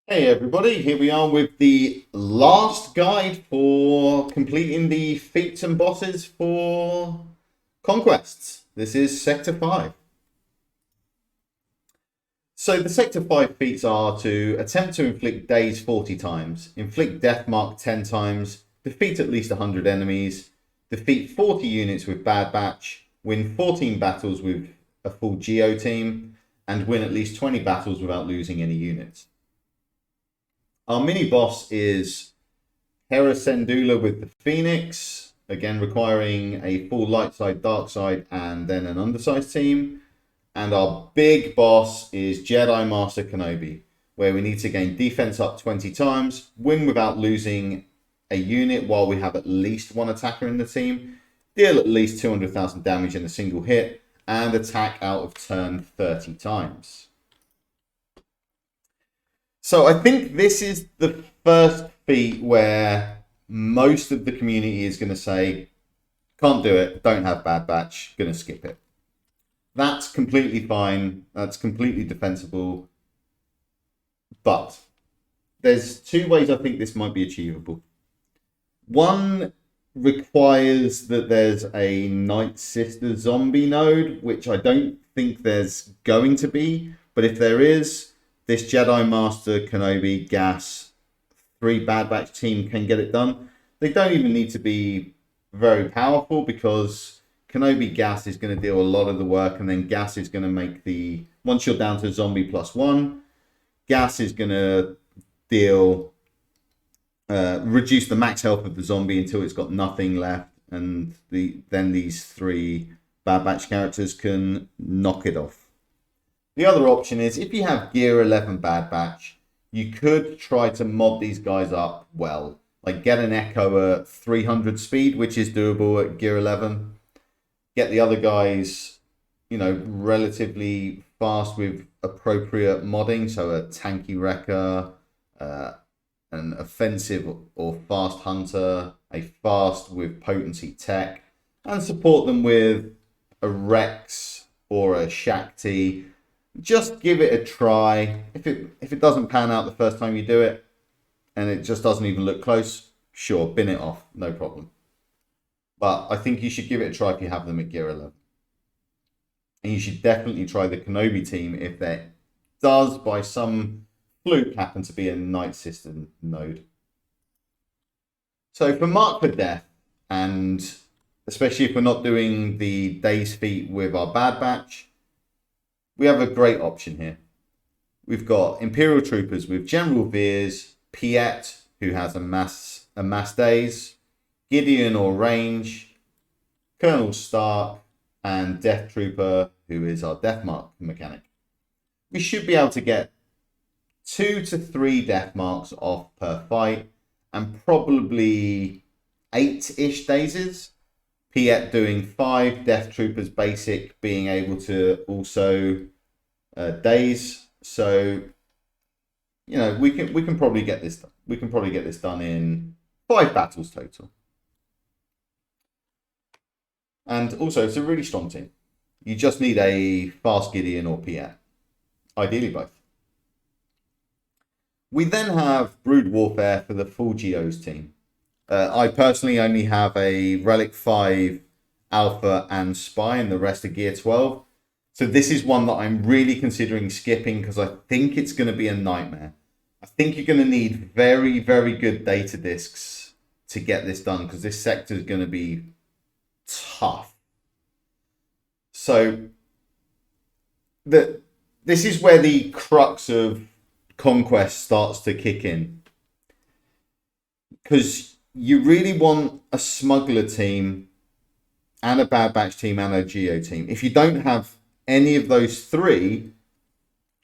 Hey everybody, here we are with the last guide for completing the feats and bosses for Conquests. This is Sector 5. So the Sector 5 feats are to attempt to inflict daze 40 times, inflict death mark 10 times, defeat at least 100 enemies, defeat 40 units with Bad Batch, win 14 battles with a full Geo team, and win at least 20 battles without losing any units. Our mini boss is Hera Syndulla with the Phoenix, again requiring a full light side, dark side, and then an undersized team. And our big boss is Jedi Master Kenobi, where we need to gain defense up 20 times, win without losing a unit while we have at least one attacker in the team, deal at least 200,000 damage in a single hit, and attack out of turn 30 times. So I think this is the first feat where most of the community is going to say, can't do it, don't have Bad Batch, going to skip it. That's completely fine. That's completely defensible. But there's two ways I think this might be achievable. One requires that there's a Night Sister zombie node, which I don't think there's going to be. But if there is, this Jedi Master, Kenobi, Gas, 3 Bad Batch team can get it done. They don't even need to be very powerful because Kenobi Gas is going to do a lot of the work, and then Gas is going to make the... Once you're down to zombie +1, Gas is going to deal... reduce the max health of the zombie until it's got nothing left, and then these 3 Bad Batch characters can knock it off. The other option is, if you have Gear 11 Bad Batch, you could try to mod these guys up well. Like get an Echo at 300 speed, which is doable at Gear 11. Get the other guys, relatively fast with appropriate modding. So a tanky Wrecker, an offensive or fast hunter, a fast with potency tech, and support them with a Rex or a Shakti. Just give it a try. If it doesn't pan out the first time you do it, and it just doesn't even look close, sure, bin it off, no problem. But I think you should give it a try if you have them at Gear 11. And you should definitely try the Kenobi team if there does, by some fluke, happen to be a Night Sister node. So for Mark for Death, and especially if we're not doing the Daze feat with our Bad Batch, we have a great option here. We've got Imperial Troopers with General Veers, Piet, who has a mass daze, Gideon or Range, Colonel Stark, and Death Trooper, who is our Death Mark mechanic. We should be able to get 2 to 3 Death Marks off per fight, and probably 8-ish dazes. Piet doing 5, Death Troopers basic being able to also daze. So, we can probably get this done. We can probably get this done in 5 battles total. And also, it's a really strong team. You just need a fast Gideon or Piet. Ideally both. We then have Brood Warfare for the full Geos team. I personally only have a Relic 5 Alpha and Spy, and the rest are Gear 12. So this is one that I'm really considering skipping because I think it's going to be a nightmare. I think you're going to need very, very good data discs to get this done because this sector is going to be tough. So this is where the crux of Conquest starts to kick in. Because you really want a smuggler team and a Bad Batch team and a Geo team. If you don't have any of those 3,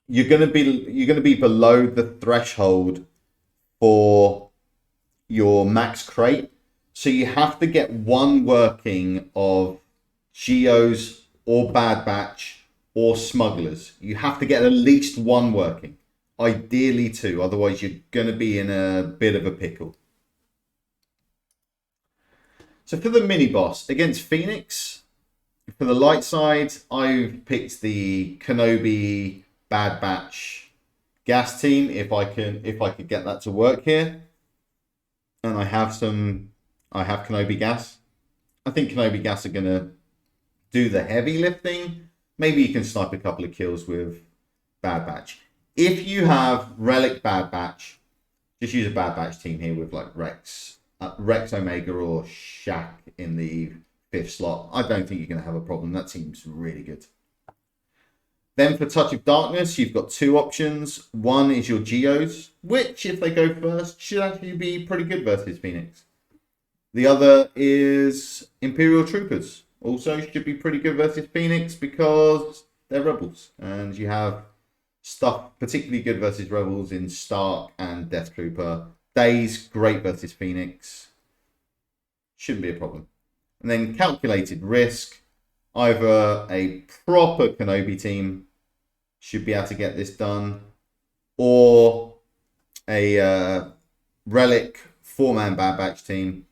you're going to be below the threshold for your max crate. So you have to get one working of Geos or Bad Batch or smugglers. You have to get at least one working. Ideally 2, otherwise you're going to be in a bit of a pickle. So for the mini boss against Phoenix, for the light side, I've picked the Kenobi Bad Batch gas team if I could get that to work here. And I have Kenobi gas. I think Kenobi gas are gonna do the heavy lifting. Maybe you can snipe a couple of kills with Bad Batch. If you have Relic Bad Batch, just use a Bad Batch team here with like Rex Omega or Shaq in the 5th slot. I don't think you're going to have a problem. That seems really good. Then for Touch of Darkness, you've got 2 options. One is your Geos, which, if they go first, should actually be pretty good versus Phoenix. The other is Imperial Troopers. Also should be pretty good versus Phoenix because they're Rebels. And you have stuff particularly good versus Rebels in Stark and Death Trooper. Days, great versus Phoenix. Shouldn't be a problem. And then Calculated Risk. Either a proper Kenobi team should be able to get this done, or a Relic 4-man Bad Batch team.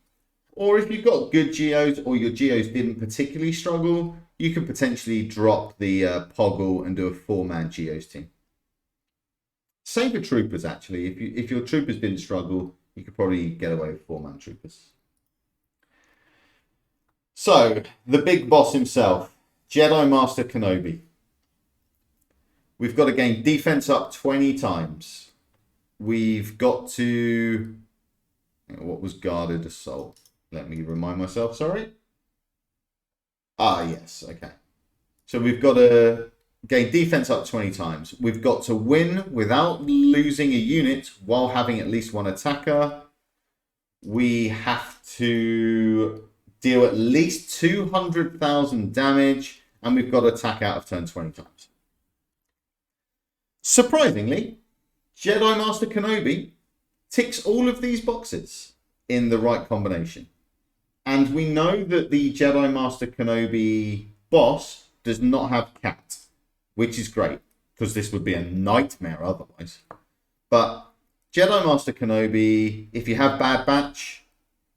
Or if you've got good Geos, or your Geos didn't particularly struggle, you could potentially drop the Poggle and do a 4-man Geos team. Same for Troopers, actually. If your Troopers didn't struggle, you could probably get away with 4-man Troopers. So, the big boss himself, Jedi Master Kenobi. We've got to gain defense up 20 times. We've got to... What was guarded assault? Let me remind myself, sorry. Ah, yes, okay. So we've got to gain defense up 20 times. We've got to win without losing a unit while having at least one attacker. We have to deal at least 200,000 damage, and we've got to attack out of turn 20 times. Surprisingly, Jedi Master Kenobi ticks all of these boxes in the right combination. And we know that the Jedi Master Kenobi boss does not have Cat, which is great, because this would be a nightmare otherwise. But Jedi Master Kenobi, if you have Bad Batch,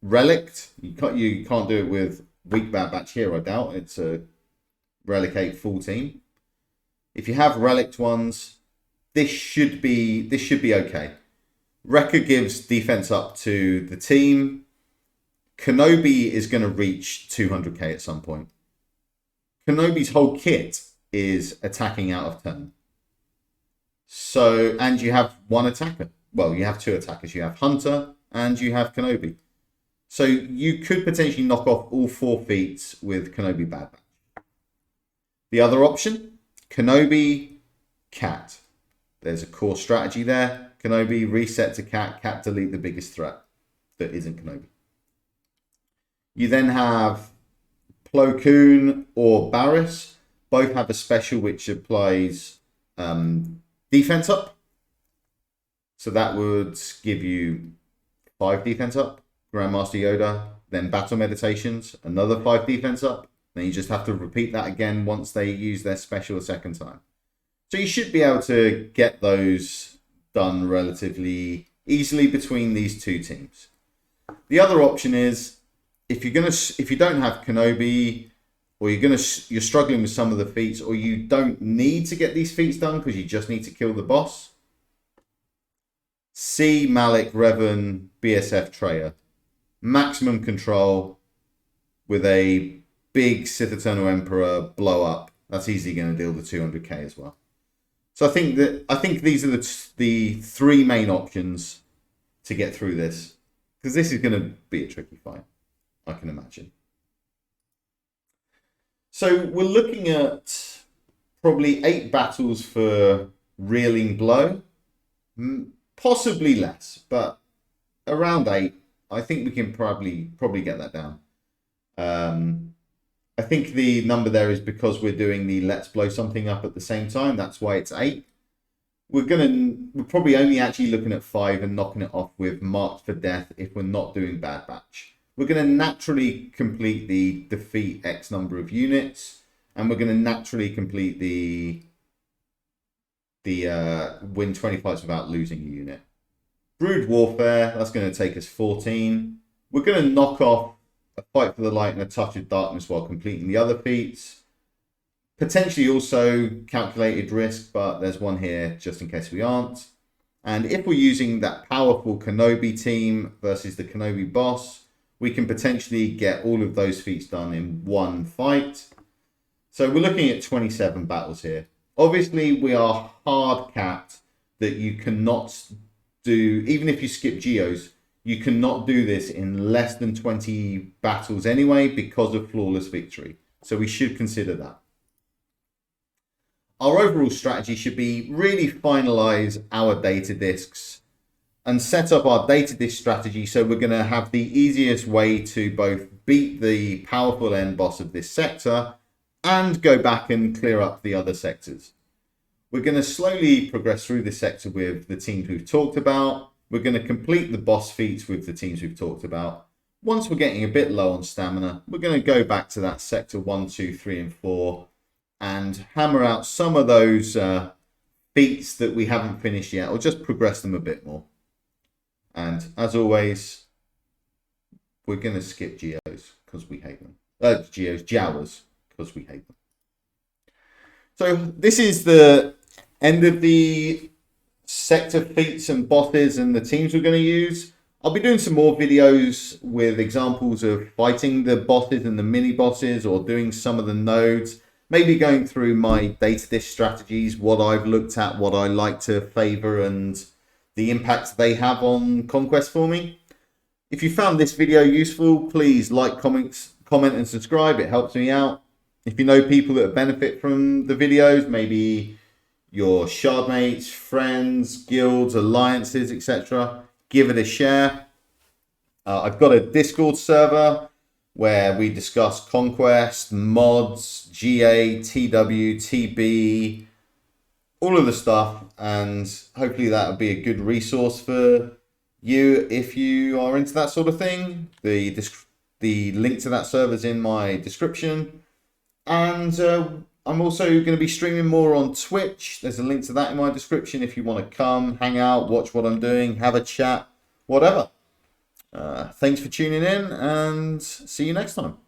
Relict, you can't do it with weak Bad Batch here, I doubt. It's a Relic 8 full team. If you have Relict ones, this should be okay. Wrecker gives defense up to the team. Kenobi is going to reach 200k at some point. Kenobi's whole kit is attacking out of turn. So, and you have one attacker. Well, you have 2 attackers. You have Hunter and you have Kenobi. So you could potentially knock off all 4 feats with Kenobi Bad Batch. The other option, Kenobi Cat. There's a core strategy there. Kenobi reset to Cat. Cat delete the biggest threat that isn't Kenobi. You then have Plo Koon or Barriss. Both have a special which applies defense up. So that would give you 5 defense up. Grandmaster Yoda, then Battle Meditations, another 5 defense up. Then you just have to repeat that again once they use their special a second time. So you should be able to get those done relatively easily between these 2 teams. The other option is if you don't have Kenobi, or you're struggling with some of the feats, or you don't need to get these feats done because you just need to kill the boss. See Malik, Revan, BSF Treya. Maximum control with a big Sith Eternal Emperor blow up. That's easily going to deal the 200k as well. So I think these are the 3 main options to get through this, because this is going to be a tricky fight, I can imagine. So we're looking at probably 8 battles for Reeling Blow, possibly less, but around 8. I think we can probably get that down. I think the number there is because we're doing the Let's Blow Something Up at the same time. That's why it's 8. We're probably only actually looking at 5 and knocking it off with Marked for Death if we're not doing Bad Batch. We're going to naturally complete the defeat X number of units, and we're going to naturally complete the win 20 fights without losing a unit. Brood Warfare, that's going to take us 14. We're going to knock off a Fight for the Light and a Touch of Darkness while completing the other feats. Potentially also calculated risk, but there's one here just in case we aren't. And if we're using that powerful Kenobi team versus the Kenobi boss, we can potentially get all of those feats done in one fight. So we're looking at 27 battles here. Obviously, we are hard capped that you cannot do, even if you skip Geos, you cannot do this in less than 20 battles anyway because of flawless victory. So we should consider that. Our overall strategy should be really finalize our data disks and set up our data disk strategy so we're going to have the easiest way to both beat the powerful end boss of this sector and go back and clear up the other sectors. We're going to slowly progress through this sector with the teams we've talked about. We're going to complete the boss feats with the teams we've talked about. Once we're getting a bit low on stamina, we're going to go back to that sector 1, 2, 3, and 4 and hammer out some of those feats that we haven't finished yet, or just progress them a bit more. And as always, we're going to skip Geos because we hate them. Jawas, because we hate them. So this is the end of the sector feats and bosses and the teams we're going to use. I'll be doing some more videos with examples of fighting the bosses and the mini bosses, or doing some of the nodes. Maybe going through my data dish strategies, what I've looked at, what I like to favor, and the impact they have on Conquest for me. If you found this video useful, please like, comment, and subscribe. It helps me out. If you know people that benefit from the videos, maybe your shard mates, friends, guilds, alliances, etc., give it a share. I've got a Discord server where we discuss Conquest, mods, GA, TW, TB, all of the stuff, and hopefully that will be a good resource for you if you are into that sort of thing. The link to that server is in my description, and I'm also going to be streaming more on Twitch. There's a link to that in my description if you want to come, hang out, watch what I'm doing, have a chat, whatever. Thanks for tuning in, and see you next time.